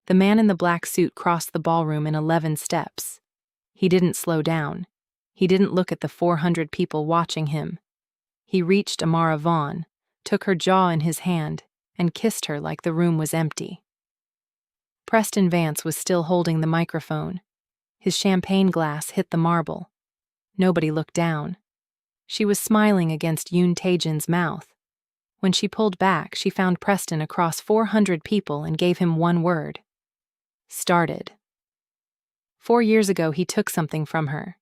The man in the black suit crossed the ballroom in 11 steps. He didn't slow down. He didn't look at the 400 people watching him. He reached Amara Vaughn, took her jaw in his hand, and kissed her like the room was empty. Preston Vance was still holding the microphone. His champagne glass hit the marble. Nobody looked down. She was smiling against Yoon Tae-jin's mouth. When she pulled back, she found Preston across 400 people and gave him one word. Started. 4 years ago, he took something from her.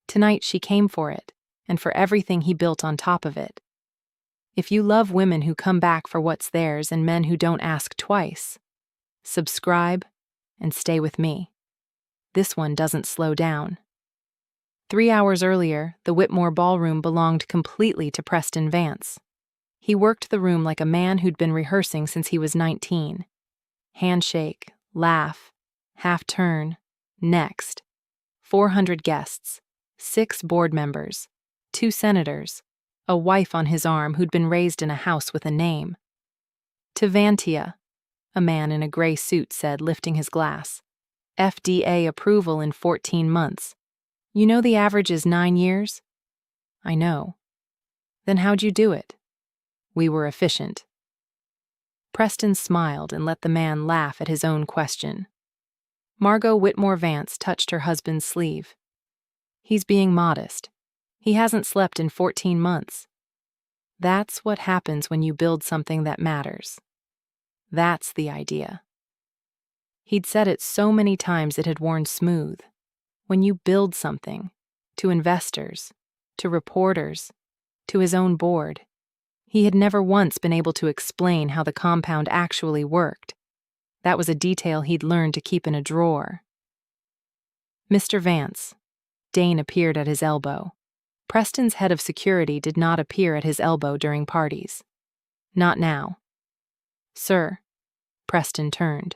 Tonight, she came for it, and for everything he built on top of it. If you love women who come back for what's theirs and men who don't ask twice, subscribe and stay with me. This one doesn't slow down. 3 hours earlier, the Whitmore Ballroom belonged completely to Preston Vance. He worked the room like a man who'd been rehearsing since he was 19. Handshake, laugh, half turn, next. 400 guests, 6 board members, 2 senators, a wife on his arm who'd been raised in a house with a name. To Vantia, a man in a gray suit said, lifting his glass. FDA approval in 14 months. You know the average is 9 years? I know. Then how'd you do it? We were efficient. Preston smiled and let the man laugh at his own question. Margot Whitmore Vance touched her husband's sleeve. He's being modest. He hasn't slept in 14 months. That's what happens when you build something that matters. That's the idea. He'd said it so many times it had worn smooth. When you build something, to investors, to reporters, to his own board, he had never once been able to explain how the compound actually worked. That was a detail he'd learned to keep in a drawer. Mr. Vance. Dane appeared at his elbow. Preston's head of security did not appear at his elbow during parties. Not now. Sir. Preston turned.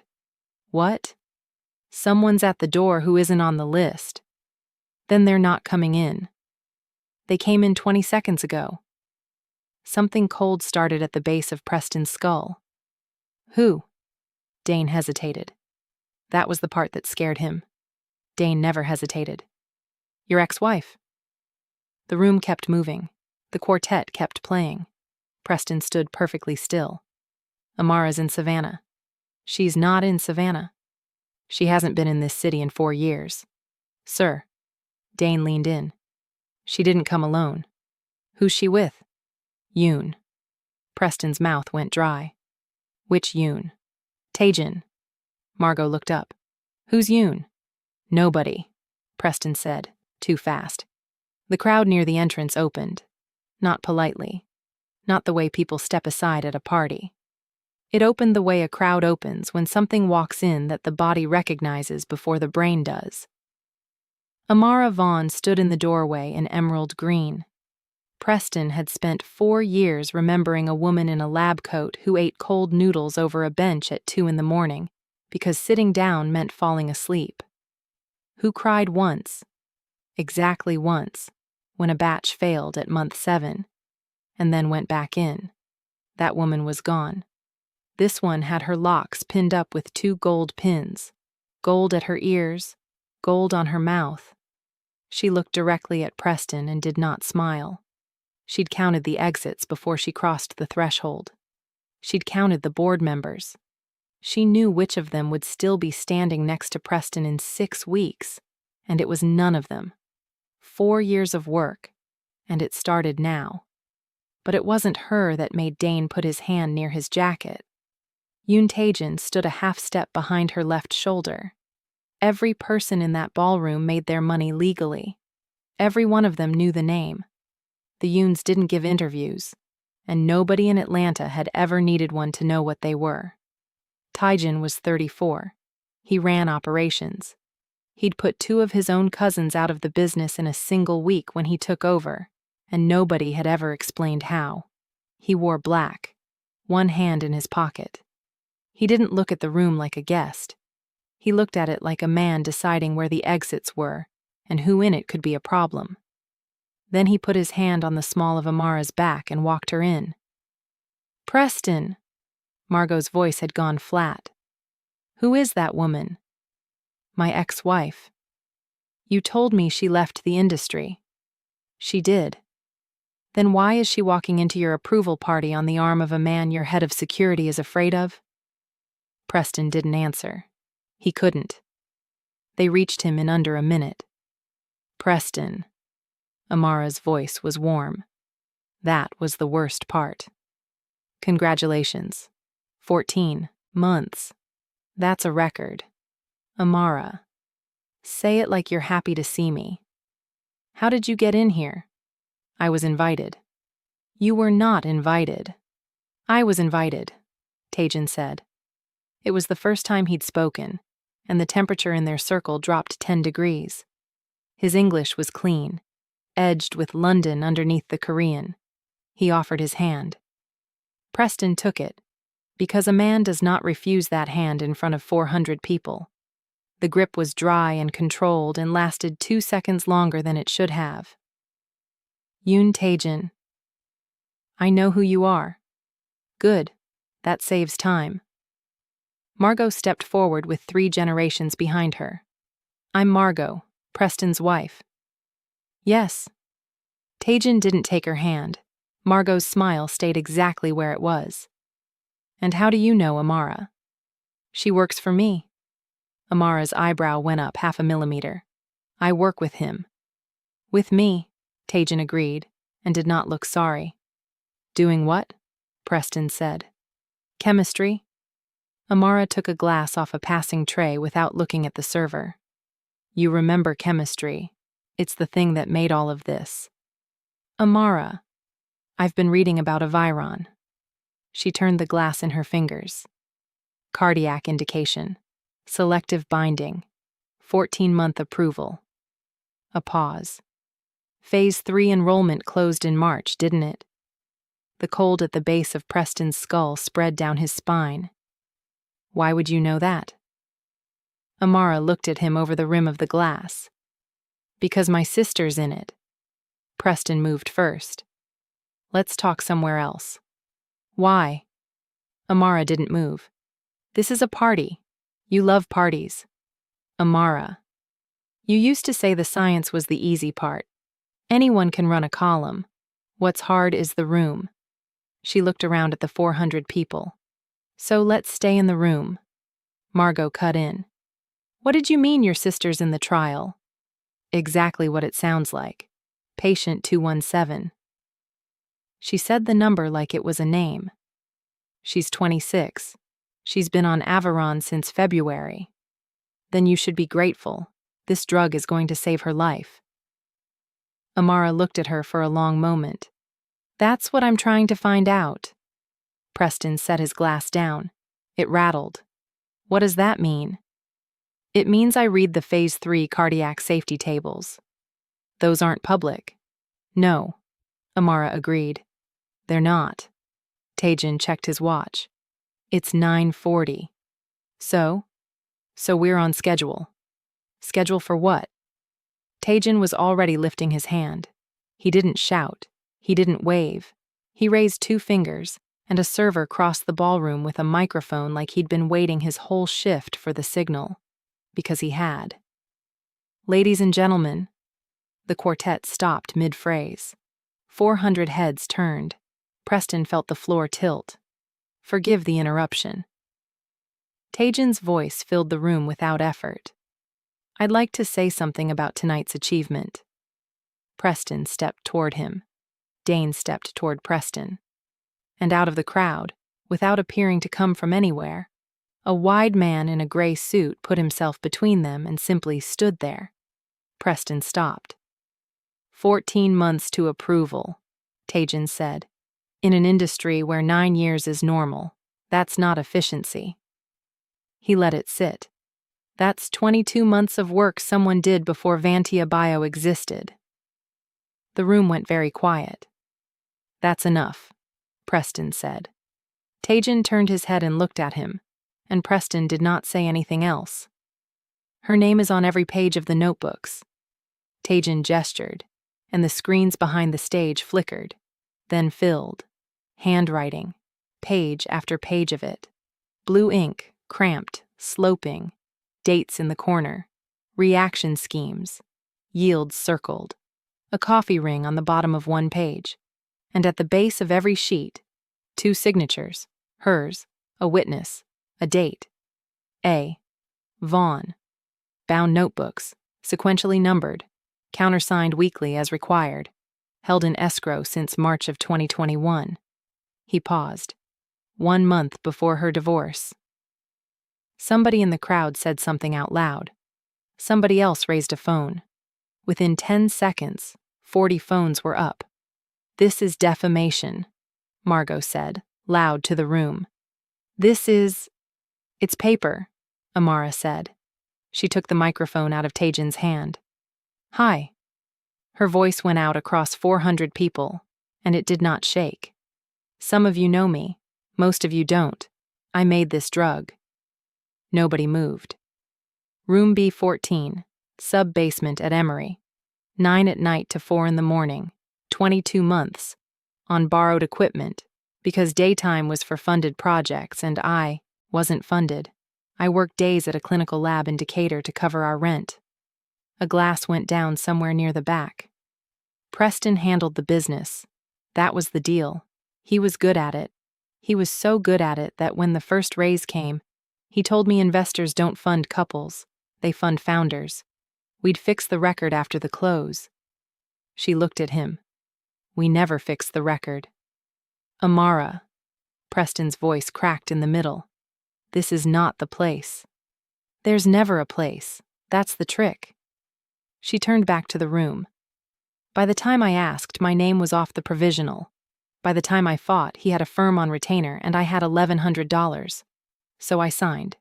What? Someone's at the door who isn't on the list. Then they're not coming in. They came in 20 seconds ago. Something cold started at the base of Preston's skull. Who? Dane hesitated. That was the part that scared him. Dane never hesitated. Your ex-wife. The room kept moving. The quartet kept playing. Preston stood perfectly still. Amara's in Savannah. She's not in Savannah. She hasn't been in this city in 4 years. Sir. Dane leaned in. She didn't come alone. Who's she with? Yoon. Preston's mouth went dry. Which Yoon? Tae-jin. Margot looked up. Who's Yoon? Nobody, Preston said, too fast. The crowd near the entrance opened. Not politely. Not the way people step aside at a party. It opened the way a crowd opens when something walks in that the body recognizes before the brain does. Amara Vaughn stood in the doorway in emerald green. Preston had spent 4 years remembering a woman in a lab coat who ate cold noodles over a bench at 2 a.m. because sitting down meant falling asleep. Who cried once, exactly once, when a batch failed at month 7, and then went back in. That woman was gone. This one had her locks pinned up with 2 gold pins, gold at her ears, gold on her mouth. She looked directly at Preston and did not smile. She'd counted the exits before she crossed the threshold. She'd counted the board members. She knew which of them would still be standing next to Preston in 6 weeks, and it was none of them. 4 years of work, and it started now. But it wasn't her that made Dane put his hand near his jacket. Yoon Tae-jin stood a half step behind her left shoulder. Every person in that ballroom made their money legally. Every one of them knew the name. The Yoons didn't give interviews, and nobody in Atlanta had ever needed one to know what they were. Tae-jin was 34. He ran operations. He'd put 2 of his own cousins out of the business in a single week when he took over, and nobody had ever explained how. He wore black, one hand in his pocket. He didn't look at the room like a guest. He looked at it like a man deciding where the exits were and who in it could be a problem. Then he put his hand on the small of Amara's back and walked her in. Preston! Margot's voice had gone flat. Who is that woman? My ex-wife. You told me she left the industry. She did. Then why is she walking into your approval party on the arm of a man your head of security is afraid of? Preston didn't answer. He couldn't. They reached him in under a minute. Preston. Amara's voice was warm. That was the worst part. Congratulations. 14 months. That's a record. Amara. Say it like you're happy to see me. How did you get in here? I was invited. You were not invited. I was invited, Taejin said. It was the first time he'd spoken, and the temperature in their circle dropped 10 degrees. His English was clean, edged with London underneath the Korean. He offered his hand. Preston took it, because a man does not refuse that hand in front of 400 people. The grip was dry and controlled and lasted 2 seconds longer than it should have. Yoon Taejin. I know who you are. Good. That saves time. Margot stepped forward with 3 generations behind her. I'm Margot, Preston's wife. Yes. Taejin didn't take her hand. Margot's smile stayed exactly where it was. And how do you know Amara? She works for me. Amara's eyebrow went up 0.5 millimeter. I work with him. With me, Taejin agreed, and did not look sorry. Doing what? Preston said. Chemistry. Amara took a glass off a passing tray without looking at the server. You remember chemistry. It's the thing that made all of this. Amara. I've been reading about Aviron. She turned the glass in her fingers. Cardiac indication. Selective binding. 14-month approval. A pause. Phase 3 enrollment closed in March, didn't it? The cold at the base of Preston's skull spread down his spine. Why would you know that? Amara looked at him over the rim of the glass. Because my sister's in it. Preston moved first. Let's talk somewhere else. Why? Amara didn't move. This is a party. You love parties. Amara. You used to say the science was the easy part. Anyone can run a column. What's hard is the room. She looked around at the 400 people. So let's stay in the room. Margot cut in. What did you mean your sister's in the trial? Exactly what it sounds like. Patient 217. She said the number like it was a name. She's 26. She's been on Aviron since February. Then you should be grateful. This drug is going to save her life. Amara looked at her for a long moment. That's what I'm trying to find out. Preston set his glass down. It rattled. What does that mean? It means I read the Phase 3 cardiac safety tables. Those aren't public. No, Amara agreed. They're not. Taejin checked his watch. It's 9:40. So we're on schedule. Schedule for what? Taejin was already lifting his hand. He didn't shout. He didn't wave. He raised 2 fingers, and a server crossed the ballroom with a microphone like he'd been waiting his whole shift for the signal. Because he had. Ladies and gentlemen. The quartet stopped mid-phrase. 400 heads turned. Preston felt the floor tilt. Forgive the interruption. Taejin's voice filled the room without effort. I'd like to say something about tonight's achievement. Preston stepped toward him. Dane stepped toward Preston. And out of the crowd, without appearing to come from anywhere, a wide man in a gray suit put himself between them and simply stood there. Preston stopped. 14 months to approval, Taejin said. In an industry where 9 years is normal, that's not efficiency. He let it sit. That's 22 months of work someone did before Vantia Bio existed. The room went very quiet. That's enough, Preston said. Taejin turned his head and looked at him, and Preston did not say anything else. Her name is on every page of the notebooks. Taejin gestured, and the screens behind the stage flickered, then filled. Handwriting, page after page of it. Blue ink, cramped, sloping, dates in the corner, reaction schemes, yields circled, a coffee ring on the bottom of one page, and at the base of every sheet, 2 signatures, hers, a witness, a date. A. Vaughn. Bound notebooks, sequentially numbered, countersigned weekly as required, held in escrow since March of 2021. He paused. 1 month before her divorce. Somebody in the crowd said something out loud. Somebody else raised a phone. Within 10 seconds, 40 phones were up. "This is defamation," Margot said, loud to the room. "It's paper," Amara said. She took the microphone out of Taejin's hand. "Hi." Her voice went out across 400 people, and it did not shake. "Some of you know me, most of you don't. I made this drug." Nobody moved. Room B14, sub-basement at Emory. 9 at night to 4 in the morning, 22 months, on borrowed equipment, because daytime was for funded projects and I wasn't funded. I worked days at a clinical lab in Decatur to cover our rent. A glass went down somewhere near the back. Preston handled the business. That was the deal. He was good at it. He was so good at it that when the first raise came, he told me investors don't fund couples, they fund founders. We'd fix the record after the close. She looked at him. We never fixed the record. "Amara." Preston's voice cracked in the middle. "This is not the place." "There's never a place. That's the trick." She turned back to the room. "By the time I asked, my name was off the provisional. By the time I fought, he had a firm on retainer and I had $1,100. So I signed.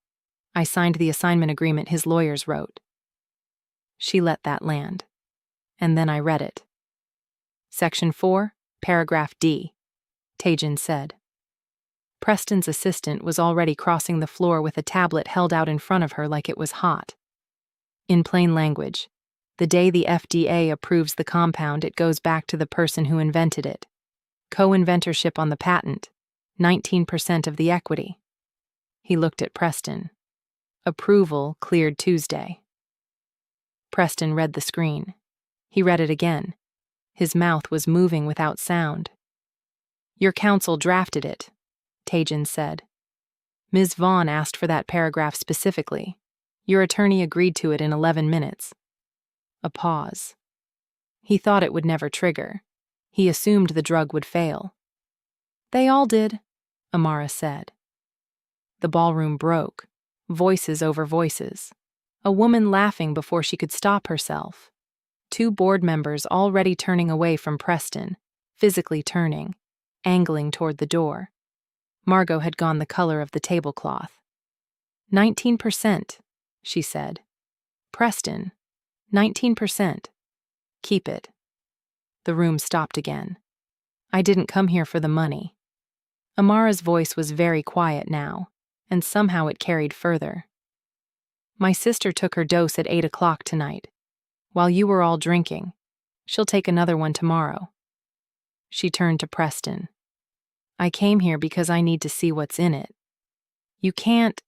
I signed the assignment agreement his lawyers wrote." She let that land. And then I read it. "Section 4, paragraph D," Taejin said. Preston's assistant was already crossing the floor with a tablet held out in front of her like it was hot. "In plain language, the day the FDA approves the compound, it goes back to the person who invented it. Co-inventorship on the patent, 19% of the equity." He looked at Preston. "Approval cleared Tuesday." Preston read the screen. He read it again. His mouth was moving without sound. "Your counsel drafted it," Taejin said. "Ms. Vaughn asked for that paragraph specifically. Your attorney agreed to it in 11 minutes. A pause. He thought it would never trigger. He assumed the drug would fail. "They all did," Amara said. The ballroom broke. Voices over voices. A woman laughing before she could stop herself. 2 board members already turning away from Preston, physically turning, angling toward the door. Margot had gone the color of the tablecloth. 19%, she said. "Preston, 19%. Keep it." The room stopped again. "I didn't come here for the money." Amara's voice was very quiet now, and somehow it carried further. "My sister took her dose at 8 o'clock tonight, while you were all drinking. She'll take another one tomorrow." She turned to Preston. "I came here because I need to see what's in it." "You can't,"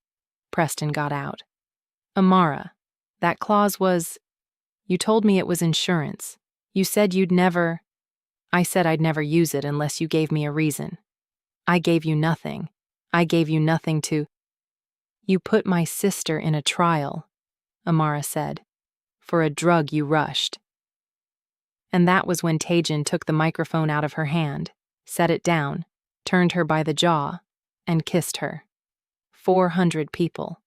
Preston got out. "Amara, that clause was... You told me it was insurance. You said you'd never... I said I'd never use it unless you gave me a reason. I gave you nothing. I gave you nothing to... You put my sister in a trial," Amara said, "for a drug you rushed." And that was when Taejin took the microphone out of her hand, set it down, turned her by the jaw, and kissed her. 400 people.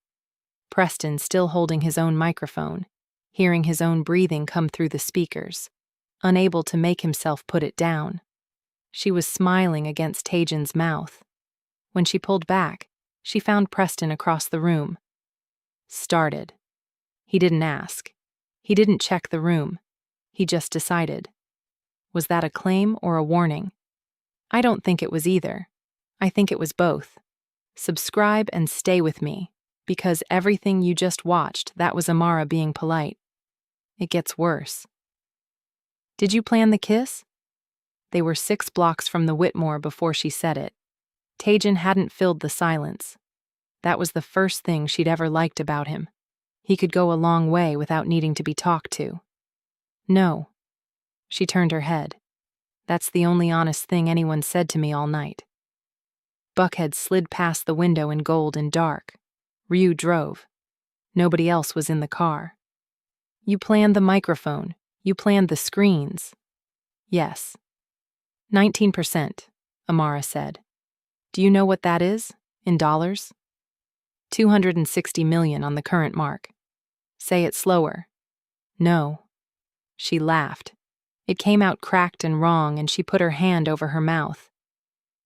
Preston still holding his own microphone, hearing his own breathing come through the speakers, unable to make himself put it down. She was smiling against Taejin's mouth. When she pulled back, she found Preston across the room. Started. He didn't ask. He didn't check the room. He just decided. Was that a claim or a warning? I don't think it was either. I think it was both. Subscribe and stay with me, because everything you just watched, that was Amara being polite. It gets worse. Did you plan the kiss? They were 6 blocks from the Whitmore before she said it. Taejin hadn't filled the silence. That was the first thing she'd ever liked about him. He could go a long way without needing to be talked to. No. She turned her head. That's the only honest thing anyone said to me all night. Buckhead slid past the window in gold and dark. Ryu drove. Nobody else was in the car. You planned the microphone. You planned the screens. Yes. 19%, Amara said. Do you know what that is, in dollars? 260 million on the current mark. Say it slower. No. She laughed. It came out cracked and wrong, and she put her hand over her mouth.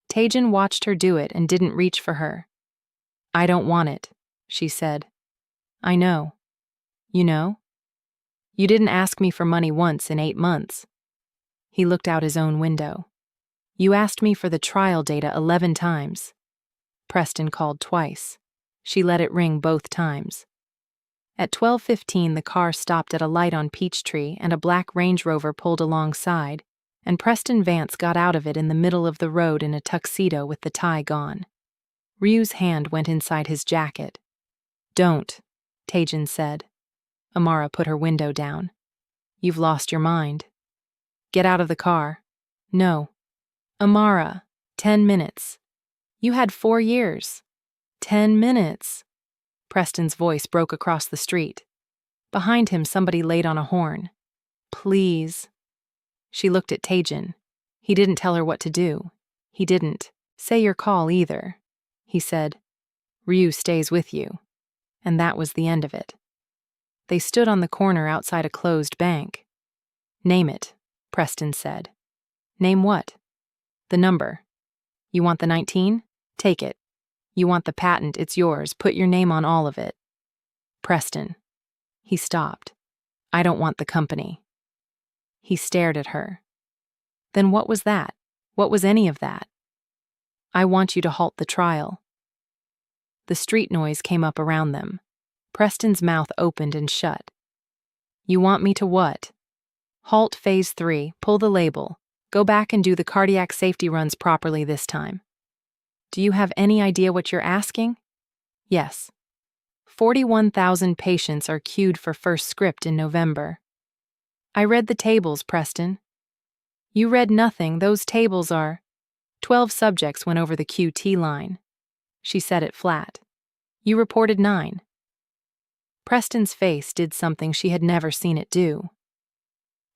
Taejin watched her do it and didn't reach for her. I don't want it, she said. I know. You know? You didn't ask me for money once in 8 months. He looked out his own window. You asked me for the trial data 11 times. Preston called twice. She let it ring both times. At 12:15, the car stopped at a light on Peachtree and a black Range Rover pulled alongside, and Preston Vance got out of it in the middle of the road in a tuxedo with the tie gone. Ryu's hand went inside his jacket. Don't, Taejin said. Amara put her window down. You've lost your mind. Get out of the car. No. Amara, 10 minutes. You had 4 years. 10 minutes. Preston's voice broke across the street. Behind him, somebody laid on a horn. Please. She looked at Taejin. He didn't tell her what to do. He didn't say your call either. He said, Ryu stays with you. And that was the end of it. They stood on the corner outside a closed bank. Name it, Preston said. Name what? The number. You want the 19? Take it. You want the patent, it's yours. Put your name on all of it. Preston. He stopped. I don't want the company. He stared at her. Then what was that? What was any of that? I want you to halt the trial. The street noise came up around them. Preston's mouth opened and shut. You want me to what? Halt phase 3, pull the label. Go back and do the cardiac safety runs properly this time. Do you have any idea what you're asking? Yes. 41,000 patients are queued for first script in November. I read the tables, Preston. You read nothing, those tables are. 12 subjects went over the QT line. She said it flat. You reported 9. Preston's face did something she had never seen it do.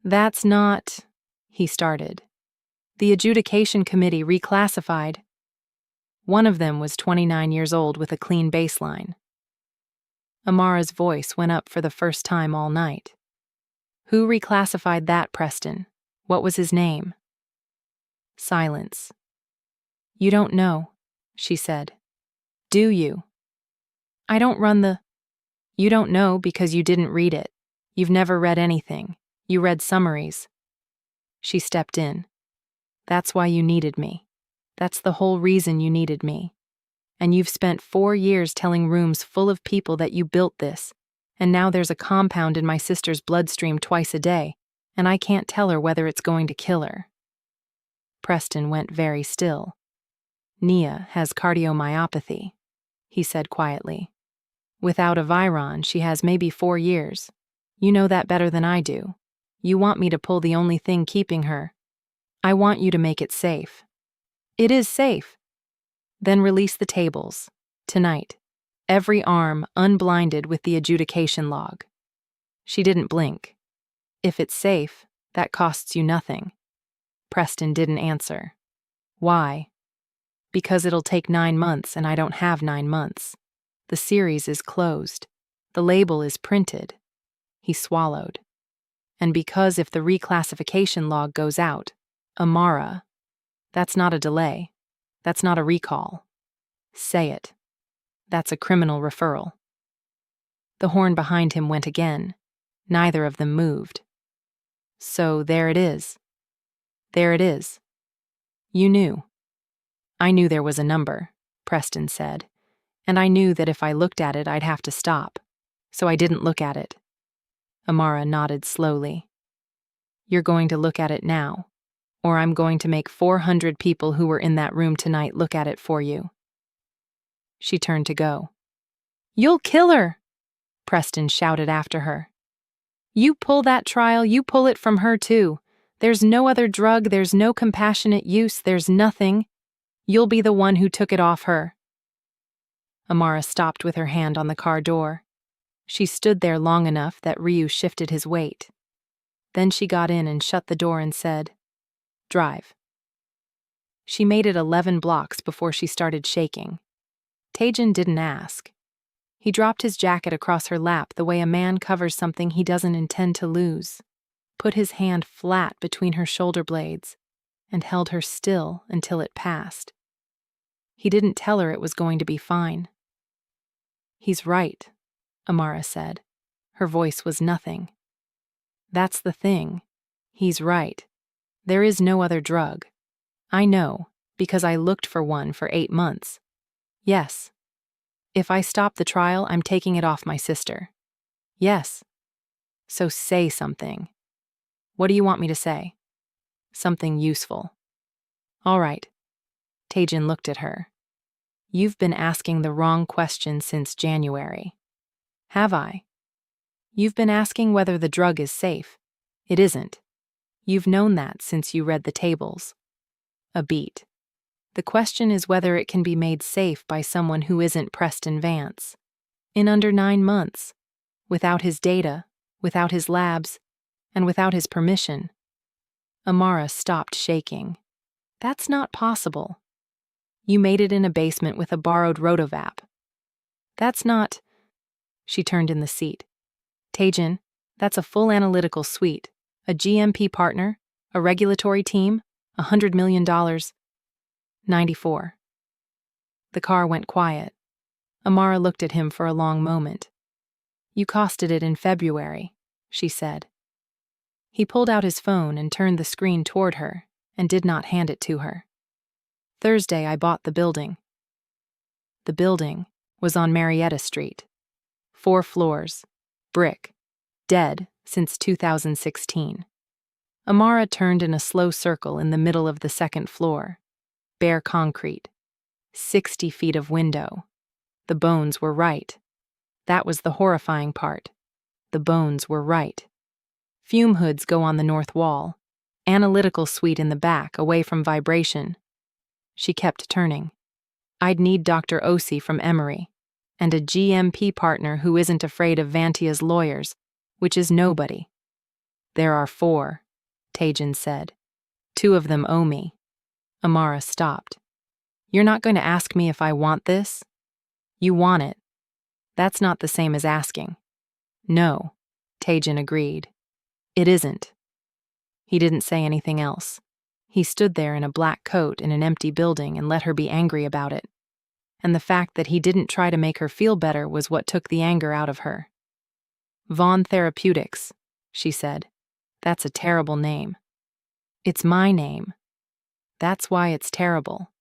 That's not, he started. The adjudication committee reclassified. One of them was 29 years old with a clean baseline. Amara's voice went up for the first time all night. Who reclassified that, Preston? What was his name? Silence. You don't know, she said. Do you? I don't run the... You don't know because you didn't read it. You've never read anything. You read summaries. She stepped in. That's why you needed me. That's the whole reason you needed me. And you've spent 4 years telling rooms full of people that you built this, and now there's a compound in my sister's bloodstream twice a day, and I can't tell her whether it's going to kill her. Preston went very still. Nia has cardiomyopathy, he said quietly. Without a Viron, she has maybe 4 years. You know that better than I do. You want me to pull the only thing keeping her. I want you to make it safe. It is safe. Then release the tables. Tonight. Every arm unblinded with the adjudication log. She didn't blink. If it's safe, that costs you nothing. Preston didn't answer. Why? Because it'll take 9 months and I don't have 9 months. The series is closed. The label is printed. He swallowed. And because if the reclassification log goes out, Amara, that's not a delay. That's not a recall. Say it. That's a criminal referral. The horn behind him went again. Neither of them moved. So there it is. There it is. You knew. I knew there was a number, Preston said, and I knew that if I looked at it I'd have to stop, so I didn't look at it. Amara nodded slowly. You're going to look at it now, or I'm going to make 400 people who were in that room tonight look at it for you. She turned to go. "You'll kill her!" Preston shouted after her. "You pull that trial, you pull it from her too. There's no other drug, there's no compassionate use, there's nothing. You'll be the one who took it off her." Amara stopped with her hand on the car door. She stood there long enough that Ryu shifted his weight. Then she got in and shut the door and said, "Drive." She made it 11 blocks before she started shaking. Taejin didn't ask. He dropped his jacket across her lap the way a man covers something he doesn't intend to lose, put his hand flat between her shoulder blades, and held her still until it passed. He didn't tell her it was going to be fine. "He's right," Amara said. Her voice was nothing. "That's the thing. He's right. There is no other drug. I know, because I looked for one for 8 months. Yes. If I stop the trial, I'm taking it off my sister. Yes. So say something. What do you want me to say? Something useful." "All right." Taejin looked at her. "You've been asking the wrong question since January." "Have I?" "You've been asking whether the drug is safe. It isn't. You've known that since you read the tables." A beat. "The question is whether it can be made safe by someone who isn't Preston Vance. In under 9 months. Without his data, without his labs, and without his permission." Amara stopped shaking. "That's not possible. You made it in a basement with a borrowed rotovap. That's not..." She turned in the seat. "Taejin, that's a full analytical suite, a GMP partner, a regulatory team, $100 million. 94. The car went quiet. Amara looked at him for a long moment. "You costed it in February," she said. He pulled out his phone and turned the screen toward her and did not hand it to her. "Thursday I bought the building." The building was on Marietta Street. 4 floors, brick, dead since 2016. Amara turned in a slow circle in the middle of the 2nd floor. Bare concrete. 60 feet of window. The bones were right. That was the horrifying part. The bones were right. Fume hoods go on the north wall. Analytical suite in the back, away from vibration. She kept turning. "I'd need Dr. Osi from Emory. And a GMP partner who isn't afraid of Vantia's lawyers, which is nobody." "There are 4, Taejin said. 2 of them owe me." Amara stopped. "You're not going to ask me if I want this? You want it. That's not the same as asking." "No," Taejin agreed. "It isn't." He didn't say anything else. He stood there in a black coat in an empty building and let her be angry about it. And the fact that he didn't try to make her feel better was what took the anger out of her. "Vaughn Therapeutics," she said. "That's a terrible name." "It's my name. That's why it's terrible.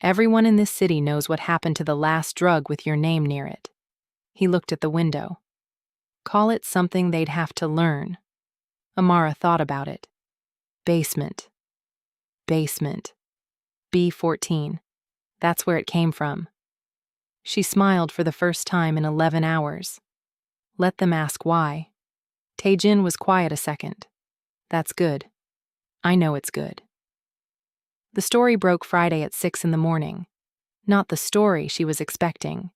Everyone in this city knows what happened to the last drug with your name near it." He looked at the window. "Call it something they'd have to learn." Amara thought about it. Basement. Basement. B14. That's where it came from. She smiled for the first time in 11 hours. Let them ask why. Taejin was quiet a second. "That's good. I know it's good." The story broke Friday at 6 in the morning. Not the story she was expecting.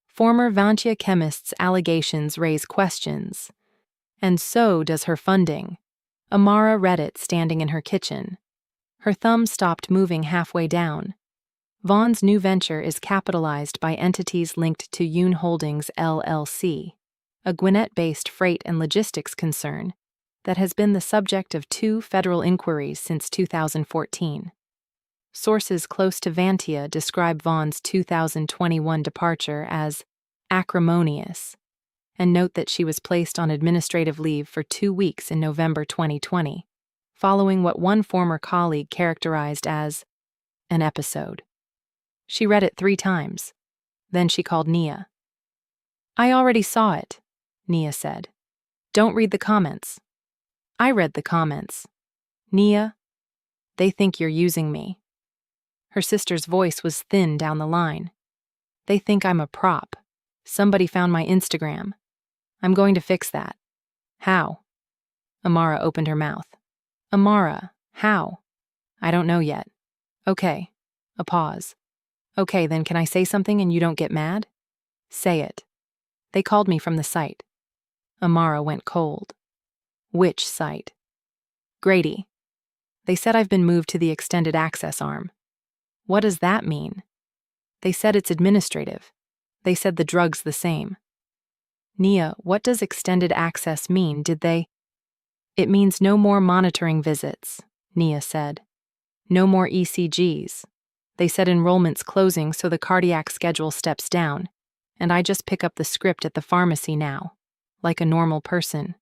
Former Vantia chemist's allegations raise questions. And so does her funding. Amara read it standing in her kitchen. Her thumb stopped moving halfway down. Vaughn's new venture is capitalized by entities linked to Yoon Holdings LLC, a Gwinnett-based freight and logistics concern that has been the subject of 2 federal inquiries since 2014. Sources close to Vantia describe Vaughn's 2021 departure as acrimonious and note that she was placed on administrative leave for 2 weeks in November 2020, following what one former colleague characterized as an episode. She read it 3 times. Then she called Nia. "I already saw it," Nia said. "Don't read the comments." "I read the comments." "Nia, they think you're using me." Her sister's voice was thin down the line. They think I'm a prop. Somebody found my Instagram. I'm going to fix that. How? Amara opened her mouth. Amara, how? I don't know yet. Okay. A pause. Okay, then can I say something and you don't get mad? Say it. They called me from the site. Amara went cold. Which site? Grady. They said I've been moved to the extended access arm. What does that mean? They said it's administrative. They said the drug's the same. Nia, what does extended access mean? Did they? It means no more monitoring visits, Nia said. No more ECGs. They said enrollment's closing, so the cardiac schedule steps down, and I just pick up the script at the pharmacy now, like a normal person.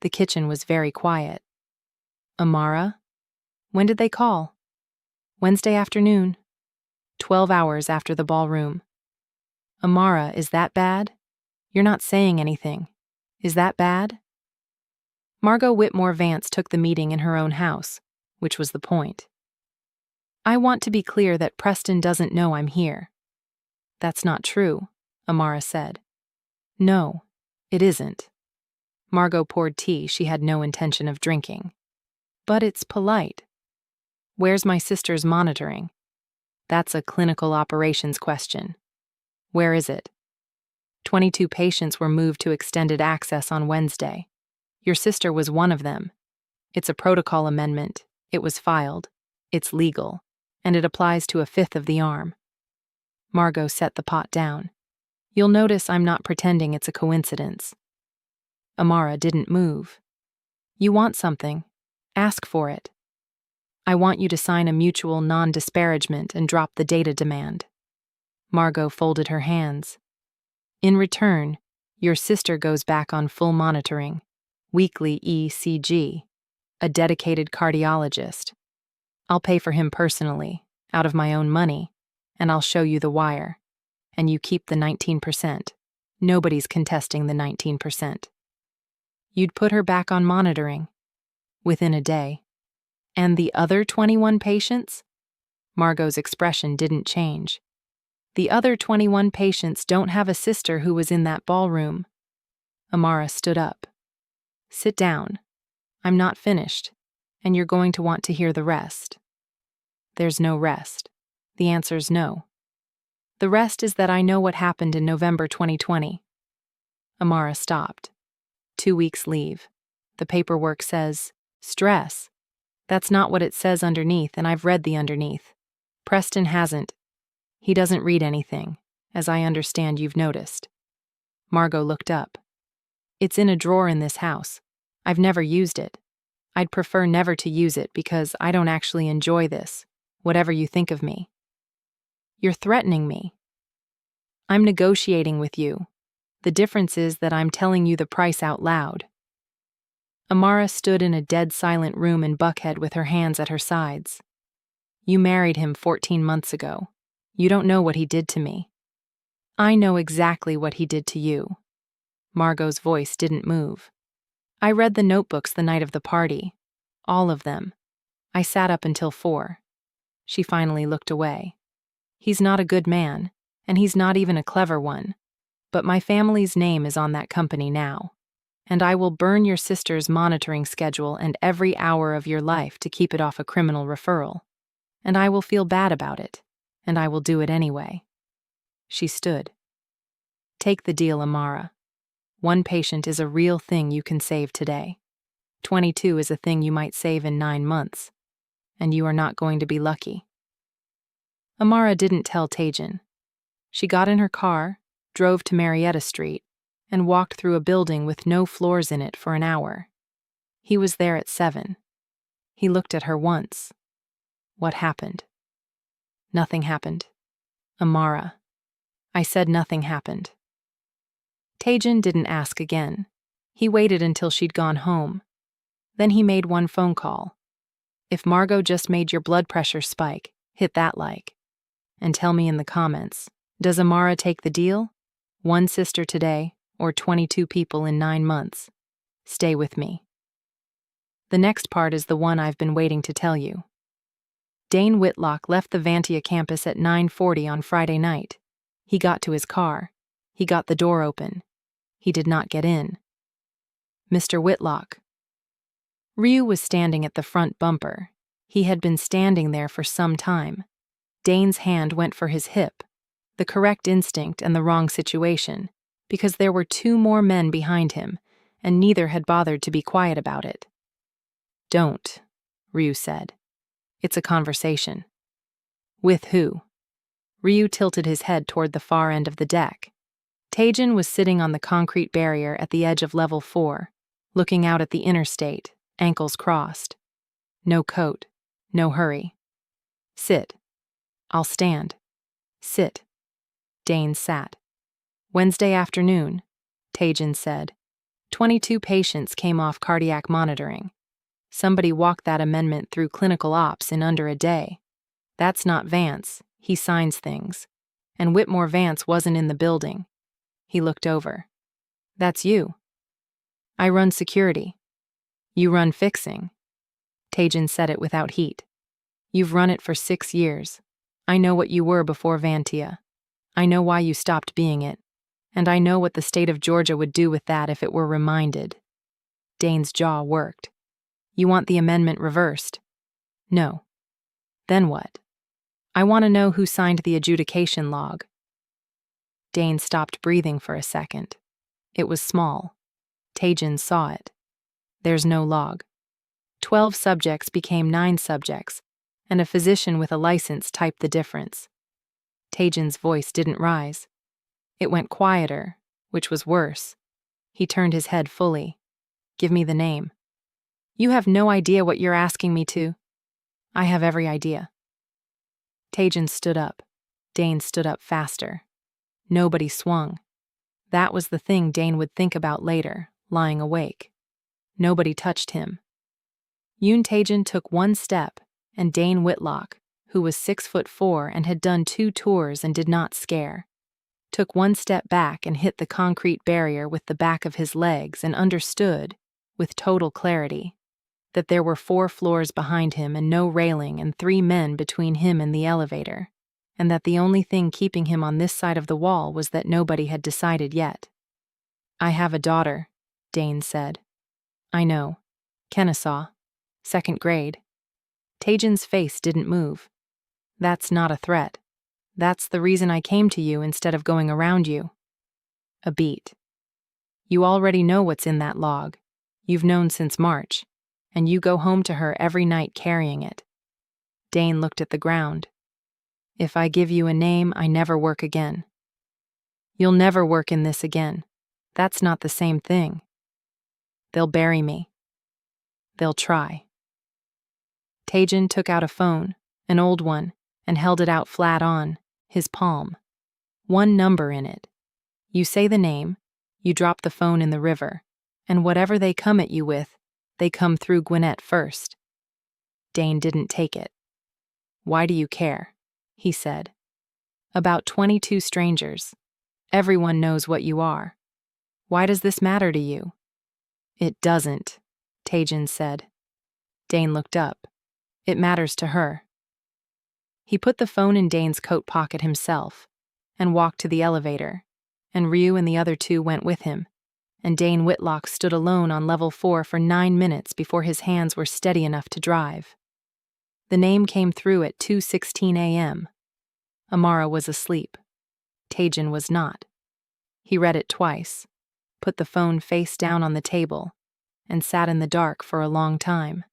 The kitchen was very quiet. Amara? When did they call? Wednesday afternoon. 12 hours after the ballroom. Amara, is that bad? You're not saying anything. Is that bad? Margot Whitmore Vance took the meeting in her own house, which was the point. I want to be clear that Preston doesn't know I'm here. That's not true, Amara said. No, it isn't. Margot poured tea she had no intention of drinking. But it's polite. Where's my sister's monitoring? That's a clinical operations question. Where is it? 22 patients were moved to extended access on Wednesday. Your sister was one of them. It's a protocol amendment. It was filed. It's legal. And it applies to a fifth of the arm. Margot set the pot down. You'll notice I'm not pretending it's a coincidence. Amara didn't move. You want something? Ask for it. I want you to sign a mutual non-disparagement and drop the data demand. Margot folded her hands. In return, your sister goes back on full monitoring, weekly ECG, a dedicated cardiologist. I'll pay for him personally, out of my own money, and I'll show you the wire. And you keep the 19%. Nobody's contesting the 19%. You'd put her back on monitoring. Within a day. And the other 21 patients? Margot's expression didn't change. The other 21 patients don't have a sister who was in that ballroom. Amara stood up. Sit down. I'm not finished, and you're going to want to hear the rest. There's no rest. The answer's no. The rest is that I know what happened in November 2020. Amara stopped. 2 weeks leave. The paperwork says, stress. That's not what it says underneath, and I've read the underneath. Preston hasn't. He doesn't read anything, as I understand you've noticed. Margot looked up. It's in a drawer in this house. I've never used it. I'd prefer never to use it because I don't actually enjoy this, whatever you think of me. You're threatening me. I'm negotiating with you. The difference is that I'm telling you the price out loud. Amara stood in a dead silent room in Buckhead with her hands at her sides. You married him 14 months ago. You don't know what he did to me. I know exactly what he did to you. Margot's voice didn't move. I read the notebooks the night of the party. All of them. I sat up until 4. She finally looked away. He's not a good man, and he's not even a clever one. But my family's name is on that company now. And I will burn your sister's monitoring schedule and every hour of your life to keep it off a criminal referral. And I will feel bad about it, and I will do it anyway. She stood. Take the deal, Amara. 1 patient is a real thing you can save today. 22 is a thing you might save in 9 months. And you are not going to be lucky. Amara didn't tell Tajan. She got in her car, drove to Marietta Street, and walked through a building with no floors in it for an hour. He was there at 7. He looked at her once. What happened? Nothing happened. Amara. I said nothing happened. Tajan didn't ask again. He waited until she'd gone home. Then he made one phone call. If Margot just made your blood pressure spike, hit that like. And tell me in the comments, does Amara take the deal? 1 sister today, or 22 people in 9 months. Stay with me. The next part is the one I've been waiting to tell you. Dane Whitlock left the Vantia campus at 9:40 on Friday night. He got to his car. He got the door open. He did not get in. Mr. Whitlock. Ryu was standing at the front bumper. He had been standing there for some time. Dane's hand went for his hip, the correct instinct and the wrong situation, because there were two more men behind him, and neither had bothered to be quiet about it. "Don't," Ryu said. "It's a conversation." "With who?" Ryu tilted his head toward the far end of the deck. Taejin was sitting on the concrete barrier at the edge of level 4, looking out at the interstate, ankles crossed. No coat, no hurry. "Sit." "I'll stand." "Sit." Dane sat. "Wednesday afternoon," Taejin said. 22 patients came off cardiac monitoring. Somebody walked that amendment through clinical ops in under a day. That's not Vance, he signs things. And Whitmore Vance wasn't in the building. He looked over. "That's you." "I run security." "You run fixing." Taejin said it without heat. "You've run it for 6 years. I know what you were before Vantia. I know why you stopped being it. And I know what the state of Georgia would do with that if it were reminded." Dane's jaw worked. "You want the amendment reversed?" "No." "Then what?" "I want to know who signed the adjudication log." Dane stopped breathing for a second. It was small. Taejin saw it. "There's no log." 12 subjects became 9 subjects, and a physician with a license typed the difference. Taejin's voice didn't rise. It went quieter, which was worse. He turned his head fully. "Give me the name." "You have no idea what you're asking me to." "I have every idea." Taejin stood up. Dane stood up faster. Nobody swung. That was the thing Dane would think about later, lying awake. Nobody touched him. Yoon Taejin took one step, and Dane Whitlock, who was 6'4" and had done 2 tours and did not scare, took one step back and hit the concrete barrier with the back of his legs and understood, with total clarity, that there were 4 floors behind him and no railing and 3 men between him and the elevator, and that the only thing keeping him on this side of the wall was that nobody had decided yet. "I have a daughter," Dane said. "I know. Kennesaw. 2nd grade." Taejin's face didn't move. "That's not a threat. That's the reason I came to you instead of going around you." A beat. "You already know what's in that log. You've known since March, and you go home to her every night carrying it." Dane looked at the ground. "If I give you a name, I never work again." "You'll never work in this again. That's not the same thing." "They'll bury me." "They'll try." Taejin took out a phone, an old one, and held it out flat on his palm. 1 number in it. You say the name, you drop the phone in the river, and whatever they come at you with, they come through Gwinnett first. Dane didn't take it. "Why do you care?" he said. "About 22 strangers. Everyone knows what you are. Why does this matter to you?" "It doesn't," Taejin said. Dane looked up. "It matters to her." He put the phone in Dane's coat pocket himself and walked to the elevator, and Ryu and the other 2 went with him, and Dane Whitlock stood alone on level 4 for 9 minutes before his hands were steady enough to drive. The name came through at 2:16 a.m. Amara was asleep. Taejin was not. He read it twice, put the phone face down on the table, and sat in the dark for a long time.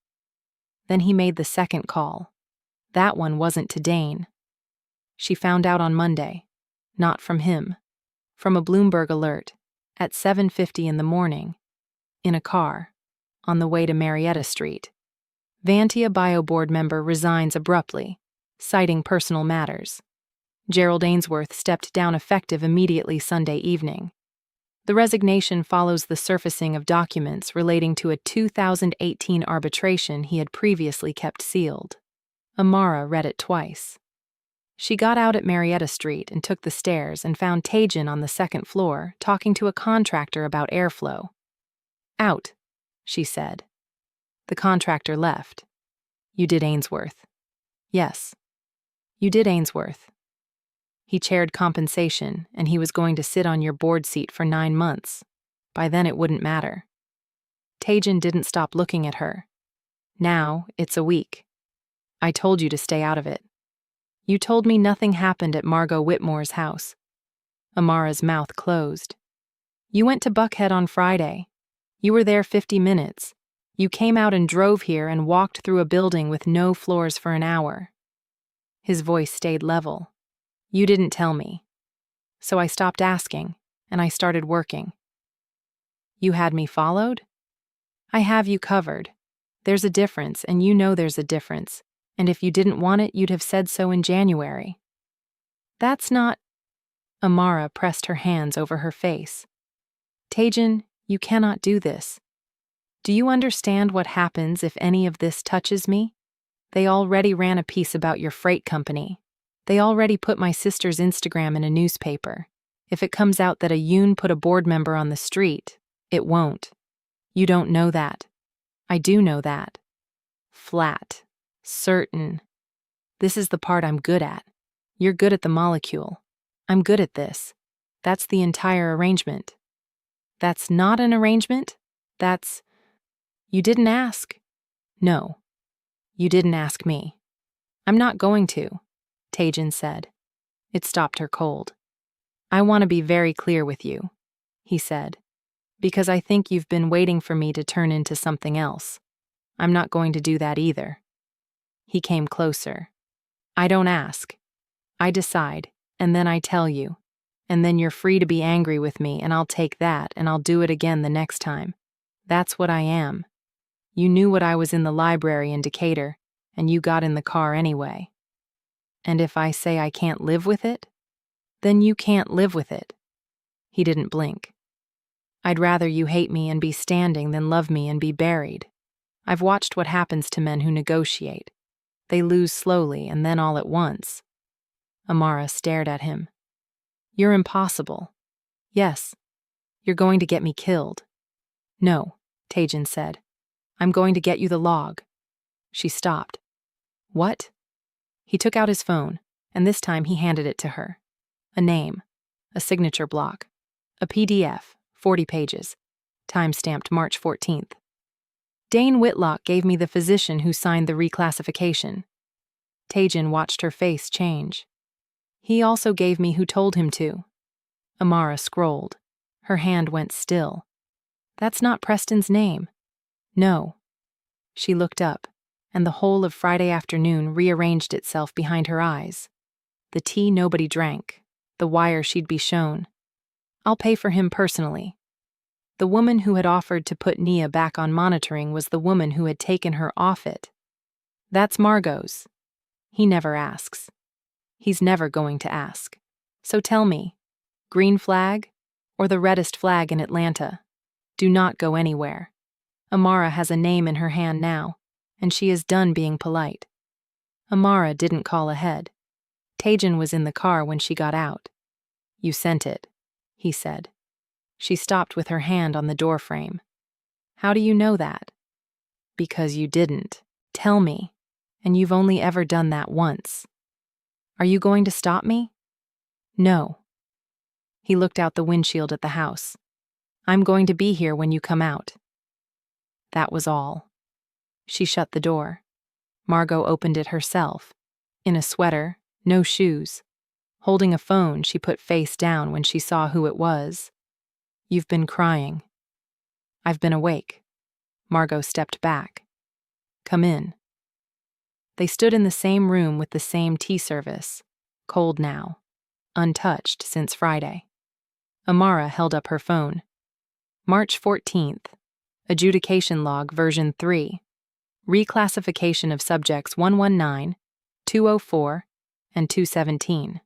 Then he made the second call. That one wasn't to Dane. She found out on Monday. Not from him. From a Bloomberg alert, at 7:50 in the morning, in a car, on the way to Marietta Street. Vantia Bio Board member resigns abruptly, citing personal matters. Gerald Ainsworth stepped down effective immediately Sunday evening. The resignation follows the surfacing of documents relating to a 2018 arbitration he had previously kept sealed. Amara read it twice. She got out at Marietta Street and took the stairs and found Taejin on the 2nd floor talking to a contractor about airflow. "Out," she said. The contractor left. "You did Ainsworth." "Yes." "You did Ainsworth." He chaired compensation, and he was going to sit on your board seat for 9 months. By then it wouldn't matter. Taejin didn't stop looking at her. Now, it's a week. I told you to stay out of it. You told me nothing happened at Margot Whitmore's house. Amara's mouth closed. You went to Buckhead on Friday. You were there 50 minutes. You came out and drove here and walked through a building with no floors for an hour. His voice stayed level. You didn't tell me. So I stopped asking, and I started working. You had me followed? I have you covered. There's a difference, and you know there's a difference, and if you didn't want it, you'd have said so in January. That's not... Amara pressed her hands over her face. Taejin, you cannot do this. Do you understand what happens if any of this touches me? They already ran a piece about your freight company. They already put my sister's Instagram in a newspaper. If it comes out that a Yoon put a board member on the street, it won't. You don't know that. I do know that. Flat. Certain. This is the part I'm good at. You're good at the molecule. I'm good at this. That's the entire arrangement. That's not an arrangement? That's... You didn't ask. No. You didn't ask me. I'm not going to, Taejin said. It stopped her cold. I want to be very clear with you, he said, because I think you've been waiting for me to turn into something else. I'm not going to do that either. He came closer. I don't ask. I decide, and then I tell you. And then you're free to be angry with me, and I'll take that, and I'll do it again the next time. That's what I am. You knew what I was in the library in Decatur, and you got in the car anyway. And if I say I can't live with it, then you can't live with it. He didn't blink. I'd rather you hate me and be standing than love me and be buried. I've watched what happens to men who negotiate. They lose slowly and then all at once. Amara stared at him. You're impossible. Yes. You're going to get me killed. No, Taejin said. I'm going to get you the log. She stopped. What? He took out his phone, and this time he handed it to her. A name, a signature block, a PDF, 40 pages, time-stamped March 14th. Dane Whitlock gave me the physician who signed the reclassification. Taejin watched her face change. He also gave me who told him to. Amara scrolled. Her hand went still. That's not Preston's name. No. She looked up, and the whole of Friday afternoon rearranged itself behind her eyes. The tea nobody drank, the wire she'd be shown. I'll pay for him personally. The woman who had offered to put Nia back on monitoring was the woman who had taken her off it. That's Margot's. He never asks. He's never going to ask. So tell me, green flag or the reddest flag in Atlanta? Do not go anywhere. Amara has a name in her hand now, and she is done being polite. Amara didn't call ahead. Taejin was in the car when she got out. You sent it, he said. She stopped with her hand on the doorframe. How do you know that? Because you didn't. Tell me. And you've only ever done that once. Are you going to stop me? No. He looked out the windshield at the house. I'm going to be here when you come out. That was all. She shut the door. Margot opened it herself. In a sweater, no shoes. Holding a phone she put face down when she saw who it was. You've been crying. I've been awake. Margot stepped back. Come in. They stood in the same room with the same tea service, cold now, untouched since Friday. Amara held up her phone. March 14th, Adjudication Log version 3, Reclassification of Subjects 119, 204, and 217.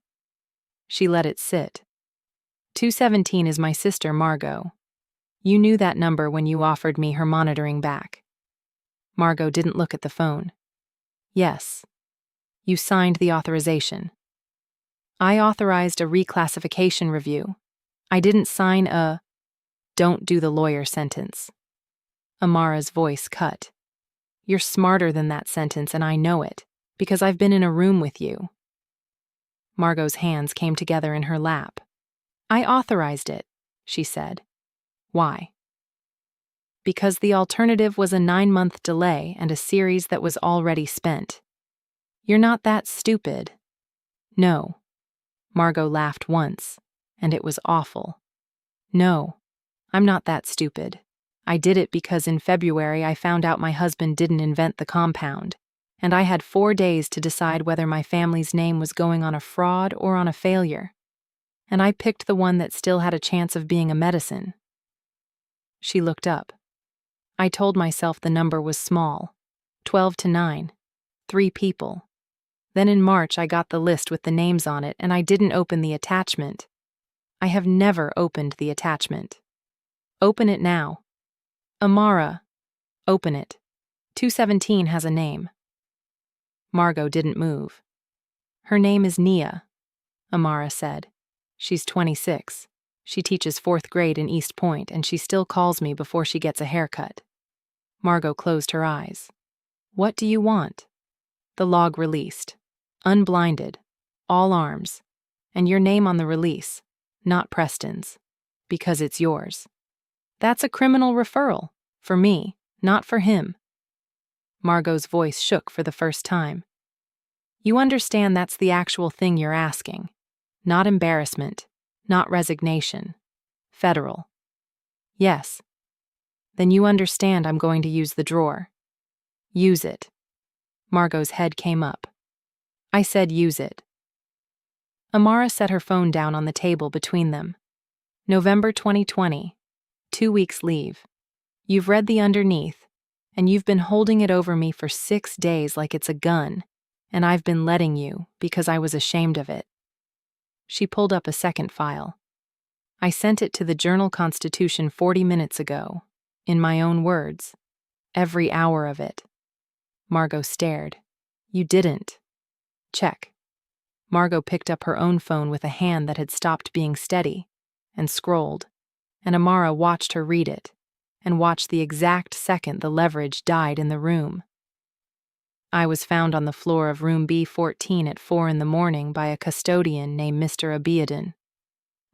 She let it sit. 217 is my sister Margot. You knew that number when you offered me her monitoring back. Margot didn't look at the phone. Yes. You signed the authorization. I authorized a reclassification review. I didn't sign a don't do the lawyer sentence. Amara's voice cut. You're smarter than that sentence and I know it, because I've been in a room with you. Margot's hands came together in her lap. I authorized it, she said. Why? Because the alternative was a 9-month delay and a series that was already spent. You're not that stupid. No. Margot laughed once, and it was awful. No, I'm not that stupid. I did it because in February I found out my husband didn't invent the compound, and I had 4 days to decide whether my family's name was going on a fraud or on a failure. And I picked the one that still had a chance of being a medicine. She looked up. I told myself the number was small, 12 to 9, 3 people. Then in March I got the list with the names on it and I didn't open the attachment. I have never opened the attachment. Open it now. Amara, open it. 217 has a name. Margot didn't move. Her name is Nia, Amara said. She's 26. She teaches 4th grade in East Point and she still calls me before she gets a haircut. Margot closed her eyes. What do you want? The log released. Unblinded. All arms. And your name on the release, not Preston's. Because it's yours. That's a criminal referral. For me, not for him. Margot's voice shook for the first time. You understand that's the actual thing you're asking. Not embarrassment. Not resignation. Federal. Yes. Then you understand I'm going to use the drawer. Use it. Margot's head came up. I said use it. Amara set her phone down on the table between them. November 2020. 2 weeks leave. You've read the underneath, and you've been holding it over me for 6 days like it's a gun, and I've been letting you because I was ashamed of it. She pulled up a second file. I sent it to the Journal-Constitution 40 minutes ago, in my own words. Every hour of it. Margot stared. You didn't. Check. Margot picked up her own phone with a hand that had stopped being steady, and scrolled, and Amara watched her read it, and watched the exact second the leverage died in the room. I was found on the floor of room B14 at 4 in the morning by a custodian named Mr. Abiadin.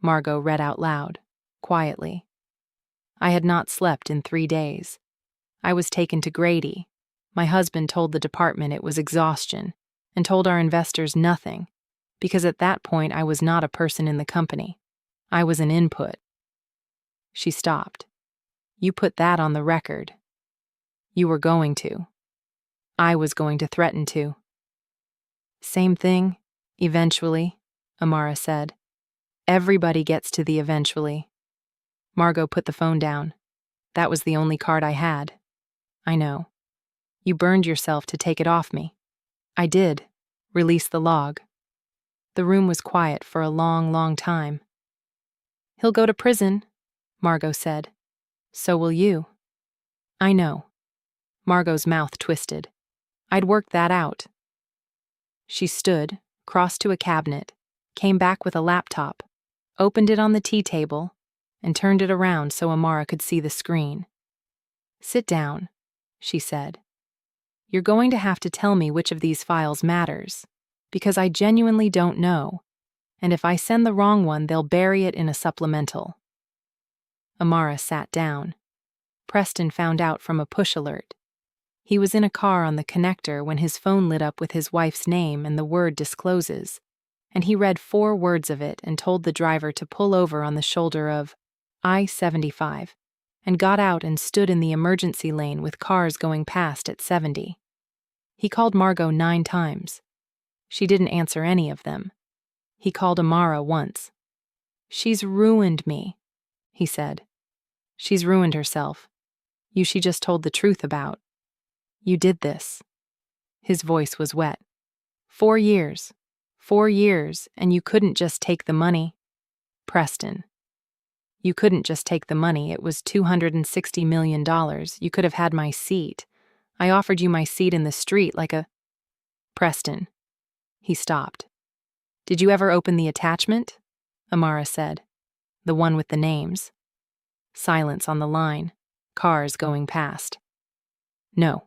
Margot read out loud, quietly. I had not slept in 3 days. I was taken to Grady. My husband told the department it was exhaustion, and told our investors nothing, because at that point I was not a person in the company. I was an input. She stopped. You put that on the record. You were going to. I was going to threaten to. Same thing, eventually, Amara said. Everybody gets to the eventually. Margot put the phone down. That was the only card I had. I know. You burned yourself to take it off me. I did. Release the log. The room was quiet for a long, long time. He'll go to prison, Margot said. So will you. I know. Margot's mouth twisted. I'd worked that out. She stood, crossed to a cabinet, came back with a laptop, opened it on the tea table, and turned it around so Amara could see the screen. Sit down, she said. You're going to have to tell me which of these files matters, because I genuinely don't know, and if I send the wrong one, they'll bury it in a supplemental. Amara sat down. Preston found out from a push alert. He was in a car on the connector when his phone lit up with his wife's name and the word discloses, and he read 4 words of it and told the driver to pull over on the shoulder of I-75, and got out and stood in the emergency lane with cars going past at 70. He called Margot 9 times. She didn't answer any of them. He called Amara once. She's ruined me, he said. She's ruined herself. You she just told the truth about. You did this. His voice was wet. 4 years. 4 years, and you couldn't just take the money. Preston. You couldn't just take the money. It was $260 million. You could have had my seat. I offered you my seat in the street like a... Preston. He stopped. Did you ever open the attachment? Amara said. The one with the names. Silence on the line. Cars going past. No,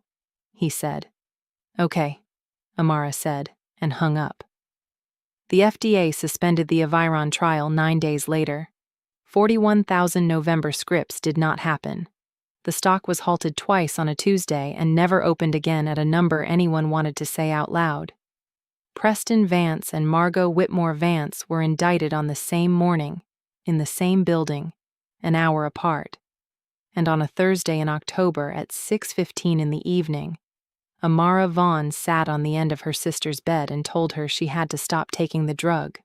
he said. Okay, Amara said, and hung up. The FDA suspended the Aviron trial 9 days later. 41,000 November scripts did not happen. The stock was halted twice on a Tuesday and never opened again at a number anyone wanted to say out loud. Preston Vance and Margot Whitmore Vance were indicted on the same morning, in the same building, an hour apart. And on a Thursday in October at 6:15 in the evening, Amara Vaughn sat on the end of her sister's bed and told her she had to stop taking the drug.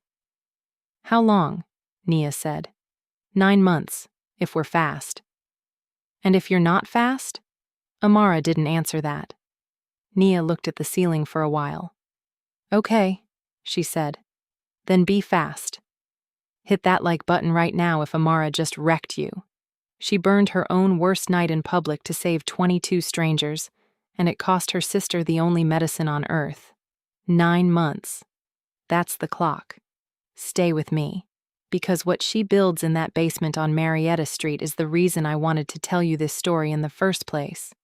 "How long?" Nia said. 9 months, if we're fast." "And if you're not fast?" Amara didn't answer that. Nia looked at the ceiling for a while. "Okay," she said. "Then be fast. Hit that like button right now if Amara just wrecked you." She burned her own worst night in public to save 22 strangers, and it cost her sister the only medicine on earth. 9 months. That's the clock. Stay with me, because what she builds in that basement on Marietta Street is the reason I wanted to tell you this story in the first place.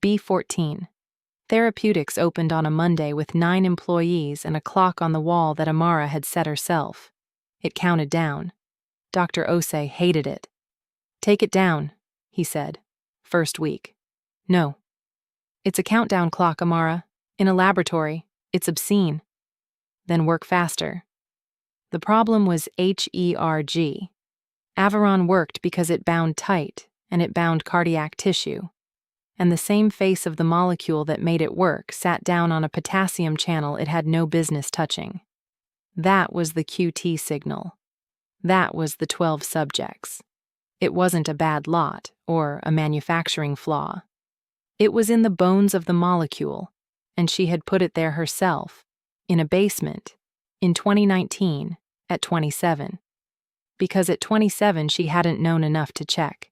B14. Therapeutics opened on a Monday with 9 employees and a clock on the wall that Amara had set herself. It counted down. Dr. Osei hated it. "Take it down," he said. "First week." "No. It's a countdown clock, Amara. In a laboratory. It's obscene." "Then work faster." The problem was HERG. Aviron worked because it bound tight, and it bound cardiac tissue. And the same face of the molecule that made it work sat down on a potassium channel it had no business touching. That was the QT signal. That was the 12 subjects. It wasn't a bad lot, or a manufacturing flaw. It was in the bones of the molecule, and she had put it there herself, in a basement, in 2019, at 27. Because at 27 she hadn't known enough to check.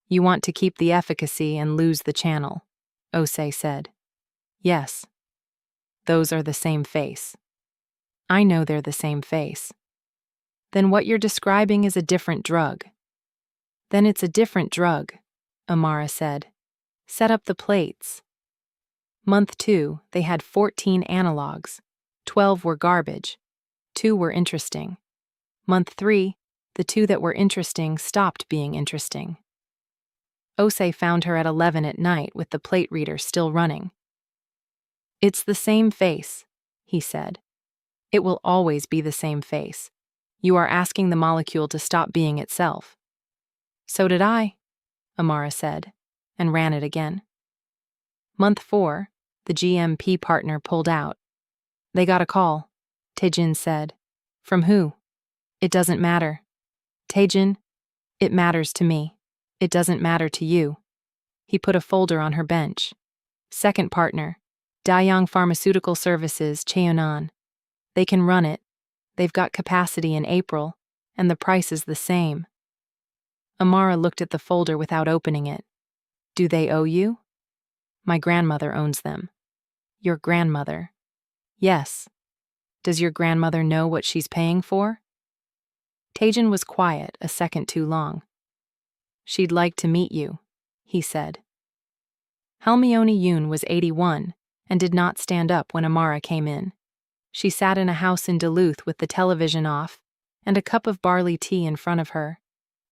"You want to keep the efficacy and lose the channel," Osei said. "Yes. Those are the same face." "I know they're the same face." "Then what you're describing is a different drug." "Then it's a different drug," Amara said. "Set up the plates." Month 2, they had 14 analogs. 12 were garbage. 2 were interesting. Month 3, the 2 that were interesting stopped being interesting. Osei found her at 11 at night with the plate reader still running. "It's the same face," he said. "It will always be the same face. You are asking the molecule to stop being itself." "So did I," Amara said, and ran it again. Month 4, the GMP partner pulled out. "They got a call," Taejin said. "From who?" "It doesn't matter." "Taejin, it matters to me. It doesn't matter to you." He put a folder on her bench. "Second partner, Dayang Pharmaceutical Services, Cheonan. They can run it. They've got capacity in April, and the price is the same." Amara looked at the folder without opening it. "Do they owe you?" "My grandmother owns them." "Your grandmother?" "Yes." "Does your grandmother know what she's paying for?" Taejin was quiet a second too long. "She'd like to meet you," he said. Halmione Yoon was 81 and did not stand up when Amara came in. She sat in a house in Duluth with the television off and a cup of barley tea in front of her,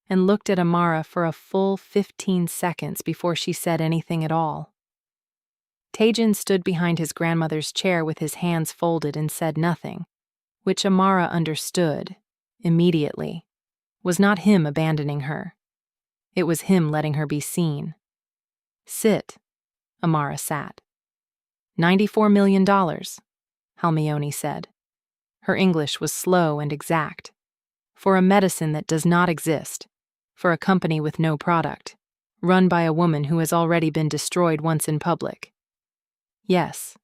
and looked at Amara for a full 15 seconds before she said anything at all. Taejin stood behind his grandmother's chair with his hands folded and said nothing, which Amara understood, immediately, was not him abandoning her. It was him letting her be seen. "Sit." Amara sat. $94 million, Halmione said. Her English was slow and exact. "For a medicine that does not exist. For a company with no product. Run by a woman who has already been destroyed once in public." "Yes."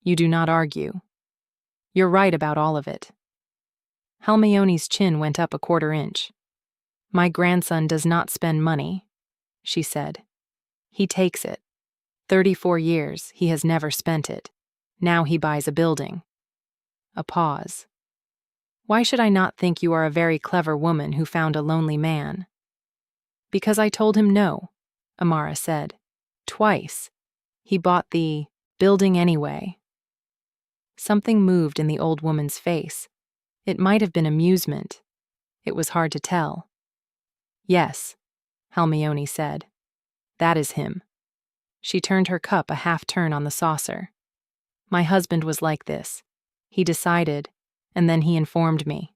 "You do not argue. You're right about all of it." Halmione's chin went up a quarter inch. "My grandson does not spend money," she said. "He takes it. 34 years, he has never spent it. Now he buys a building." A pause. "Why should I not think you are a very clever woman who found a lonely man?" "Because I told him no," Amara said. "Twice. He bought the building anyway." Something moved in the old woman's face. It might have been amusement. It was hard to tell. Yes, Hermione said. That is him. She turned her cup a half-turn on the saucer. My husband was like this. He decided, and then he informed me.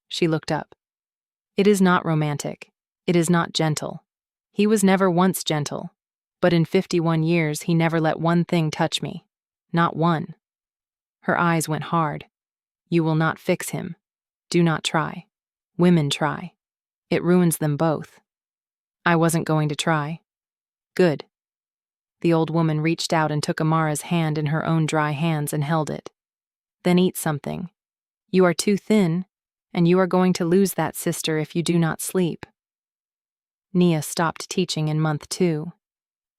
She looked up. It is not romantic. It is not gentle. He was never once gentle. But in 51 years he never let one thing touch me. Not one. Her eyes went hard. You will not fix him. Do not try. Women try. It ruins them both. I wasn't going to try. Good. The old woman reached out and took Amara's hand in her own dry hands and held it. Then eat something. You are too thin, and you are going to lose that sister if you do not sleep. Nia stopped teaching in month 2.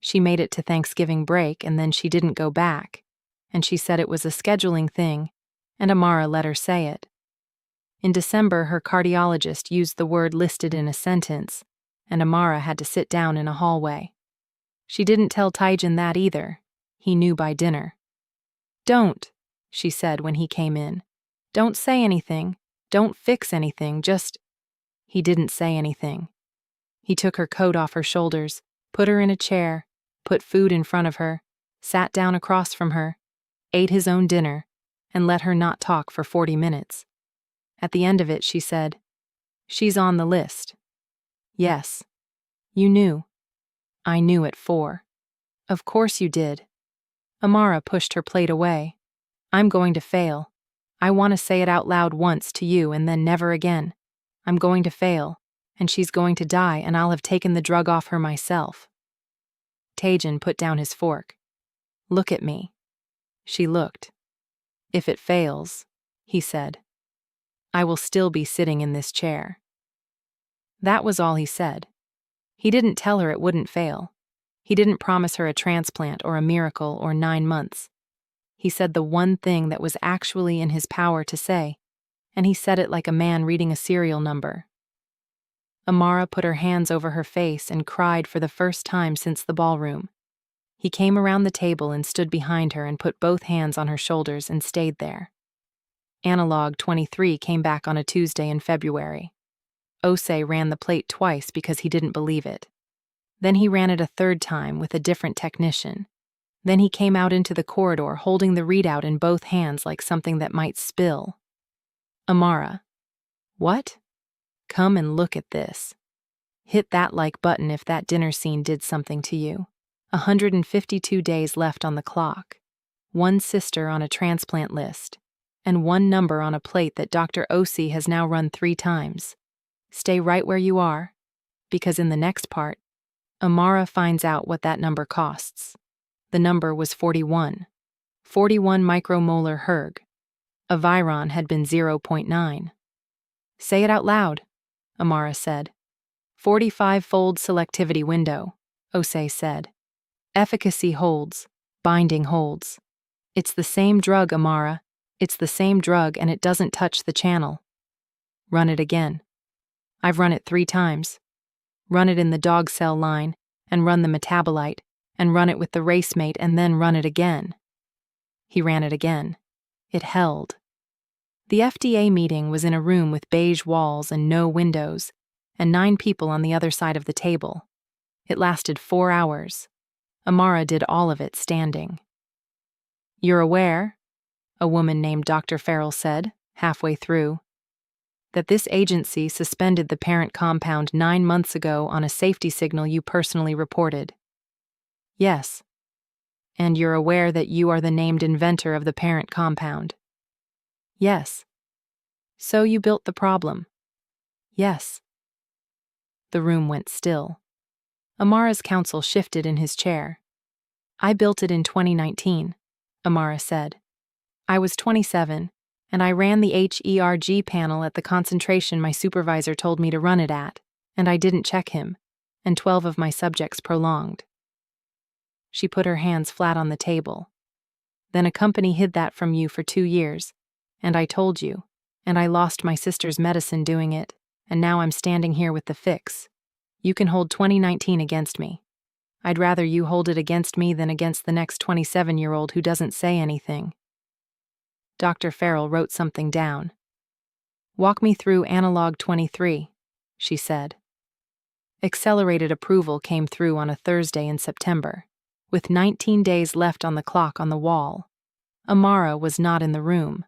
She made it to Thanksgiving break and then she didn't go back, and she said it was a scheduling thing, and Amara let her say it. In December, her cardiologist used the word listed in a sentence, and Amara had to sit down in a hallway. She didn't tell Taijin that either. He knew by dinner. Don't, she said when he came in. Don't say anything. Don't fix anything, just... He didn't say anything. He took her coat off her shoulders, put her in a chair, put food in front of her, sat down across from her, ate his own dinner, and let her not talk for 40 minutes. At the end of it, she said, She's on the list. Yes. You knew. I knew at 4. Of course you did. Amara pushed her plate away. I'm going to fail. I want to say it out loud once to you and then never again. I'm going to fail, and she's going to die, and I'll have taken the drug off her myself. Taijin put down his fork. Look at me. She looked. If it fails, he said, I will still be sitting in this chair. That was all he said. He didn't tell her it wouldn't fail. He didn't promise her a transplant or a miracle or 9 months. He said the one thing that was actually in his power to say, and he said it like a man reading a serial number. Amara put her hands over her face and cried for the first time since the ballroom. He came around the table and stood behind her and put both hands on her shoulders and stayed there. Analog 23 came back on a Tuesday in February. Osei ran the plate twice because he didn't believe it. Then he ran it a third time with a different technician. Then he came out into the corridor holding the readout in both hands like something that might spill. Amara. What? Come and look at this. Hit that like button if that dinner scene did something to you. 152 days left on the clock. 1 sister on a transplant list. And 1 number on a plate that Dr. Osei has now run 3 times. Stay right where you are, because in the next part, Amara finds out what that number costs. The number was 41. 41 micromolar Hg. A viron had been 0.9. Say it out loud, Amara said. 45-fold selectivity window, Osei said. Efficacy holds, binding holds. It's the same drug, Amara. It's the same drug and it doesn't touch the channel. Run it again. I've run it 3 times. Run it in the dog cell line, and run the metabolite, and run it with the racemate, and then run it again. He ran it again. It held. The FDA meeting was in a room with beige walls and no windows, and 9 people on the other side of the table. It lasted 4 hours. Amara did all of it standing. You're aware, a woman named Dr. Farrell said, halfway through, that this agency suspended the parent compound 9 months ago on a safety signal you personally reported. Yes. And you're aware that you are the named inventor of the parent compound. Yes. So you built the problem. Yes. The room went still. Amara's counsel shifted in his chair. I built it in 2019, Amara said. I was 27. And I ran the HERG panel at the concentration my supervisor told me to run it at, and I didn't check him, and 12 of my subjects prolonged. She put her hands flat on the table. Then a company hid that from you for 2 years, and I told you, and I lost my sister's medicine doing it, and now I'm standing here with the fix. You can hold 2019 against me. I'd rather you hold it against me than against the next 27-year-old who doesn't say anything. Dr. Farrell wrote something down. "Walk me through analog 23, she said. Accelerated approval came through on a Thursday in September, with 19 days left on the clock on the wall. Amara was not in the room.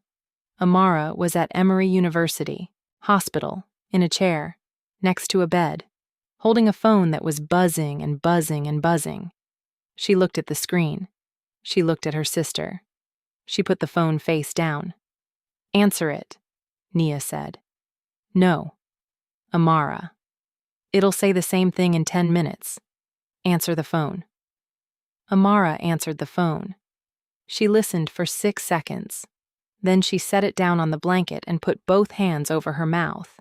Amara was at Emory University Hospital, in a chair, next to a bed, holding a phone that was buzzing and buzzing and buzzing. She looked at the screen. She looked at her sister. She put the phone face down. "Answer it," Nia said. "No. Amara. It'll say the same thing in 10 minutes. Answer the phone." Amara answered the phone. She listened for 6 seconds. Then she set it down on the blanket and put both hands over her mouth.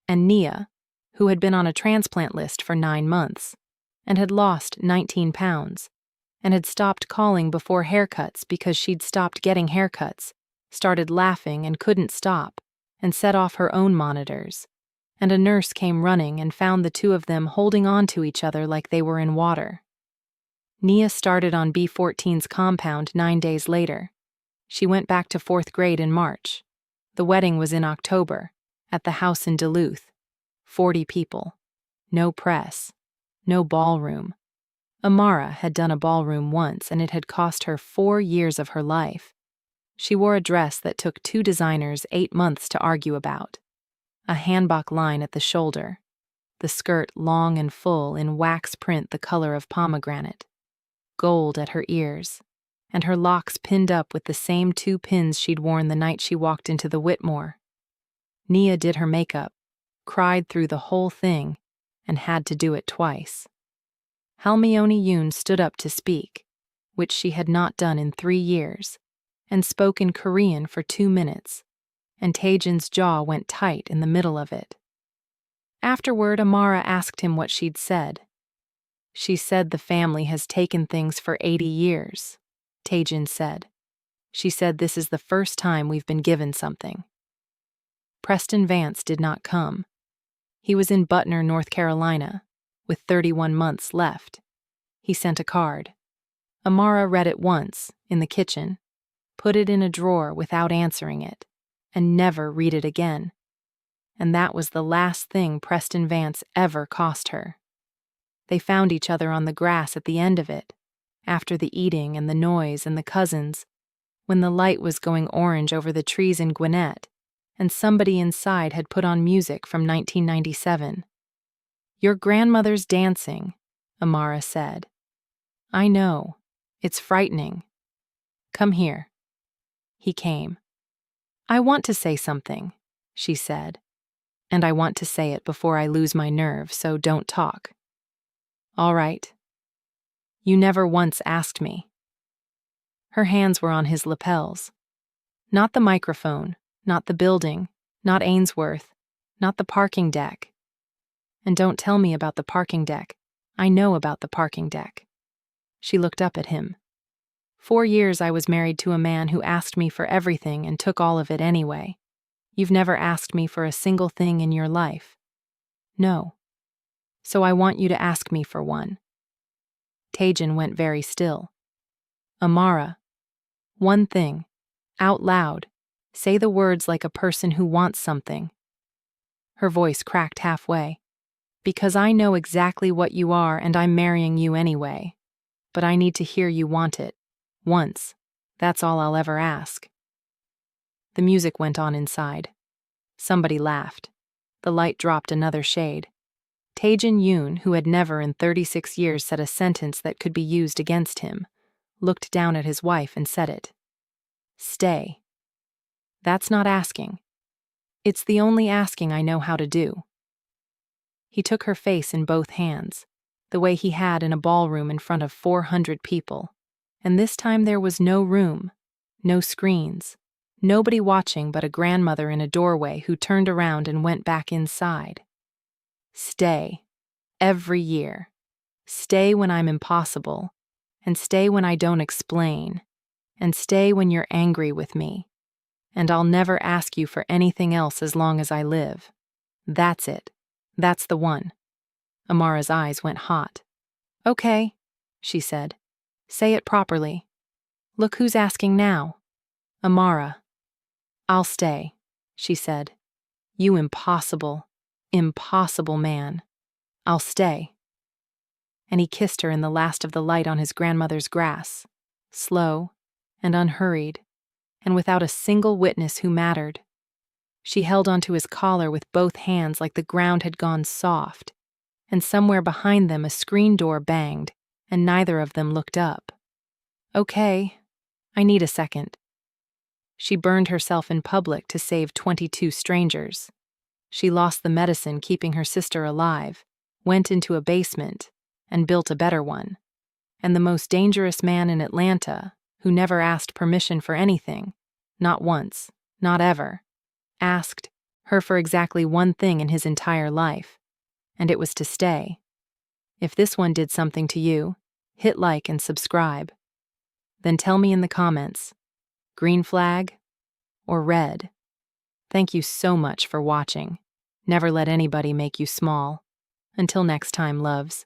And Nia, who had been on a transplant list for 9 months, and had lost 19 pounds, and had stopped calling before haircuts because she'd stopped getting haircuts, started laughing and couldn't stop, and set off her own monitors. And a nurse came running and found the two of them holding on to each other like they were in water. Nia started on B14's compound 9 days later. She went back to 4th grade in March. The wedding was in October, at the house in Duluth. 40 people. No press. No ballroom. Amara had done a ballroom once, and it had cost her 4 years of her life. She wore a dress that took 2 designers 8 months to argue about. A hanbok line at the shoulder. The skirt long and full in wax print the color of pomegranate. Gold at her ears, and her locks pinned up with the same 2 pins she'd worn the night she walked into the Whitmore. Nia did her makeup, cried through the whole thing, and had to do it twice. Halmione Yoon stood up to speak, which she had not done in 3 years, and spoke in Korean for 2 minutes, and Taejin's jaw went tight in the middle of it. Afterward, Amara asked him what she'd said. "She said the family has taken things for 80 years, Taejin said. She said this is the first time we've been given something." Preston Vance did not come. He was in Butner, North Carolina, with 31 months left. He sent a card. Amara read it once, in the kitchen, put it in a drawer without answering it, and never read it again. And that was the last thing Preston Vance ever cost her. They found each other on the grass at the end of it, after the eating and the noise and the cousins, when the light was going orange over the trees in Gwinnett, and somebody inside had put on music from 1997. "Your grandmother's dancing," Amara said. "I know. It's frightening. Come here." He came. "I want to say something," she said. "And I want to say it before I lose my nerve, so don't talk." "All right." "You never once asked me." Her hands were on his lapels. Not the microphone, not the building, not Ainsworth, not the parking deck. "And don't tell me about the parking deck. I know about the parking deck." She looked up at him. 4 years I was married to a man who asked me for everything and took all of it anyway. You've never asked me for a single thing in your life." "No. So I want you to ask me for one." Taejin went very still. "Amara, one thing, out loud, say the words like a person who wants something." Her voice cracked halfway. "Because I know exactly what you are and I'm marrying you anyway. But I need to hear you want it. Once. That's all I'll ever ask." The music went on inside. Somebody laughed. The light dropped another shade. Taejin Yoon, who had never in 36 years said a sentence that could be used against him, looked down at his wife and said it. "Stay. That's not asking. It's the only asking I know how to do." He took her face in both hands, the way he had in a ballroom in front of 400 people. And this time there was no room, no screens, nobody watching but a grandmother in a doorway who turned around and went back inside. "Stay. Every year. Stay when I'm impossible. And stay when I don't explain. And stay when you're angry with me. And I'll never ask you for anything else as long as I live. That's it. That's the one." Amara's eyes went hot. "Okay," she said. "Say it properly. Look who's asking now. Amara." I'll stay, she said. You impossible, impossible man. I'll stay. And he kissed her in the last of the light on his grandmother's grass, slow and unhurried, and without a single witness who mattered. She held onto his collar with both hands like the ground had gone soft, and somewhere behind them a screen door banged, and neither of them looked up. Okay, I need a second. She burned herself in public to save 22 strangers. She lost the medicine keeping her sister alive, went into a basement, and built a better one. And the most dangerous man in Atlanta, who never asked permission for anything, not once, not ever, asked her for exactly one thing in his entire life, and it was to stay. If this one did something to you, hit like and subscribe. Then tell me in the comments, green flag or red. Thank you so much for watching. Never let anybody make you small. Until next time, loves.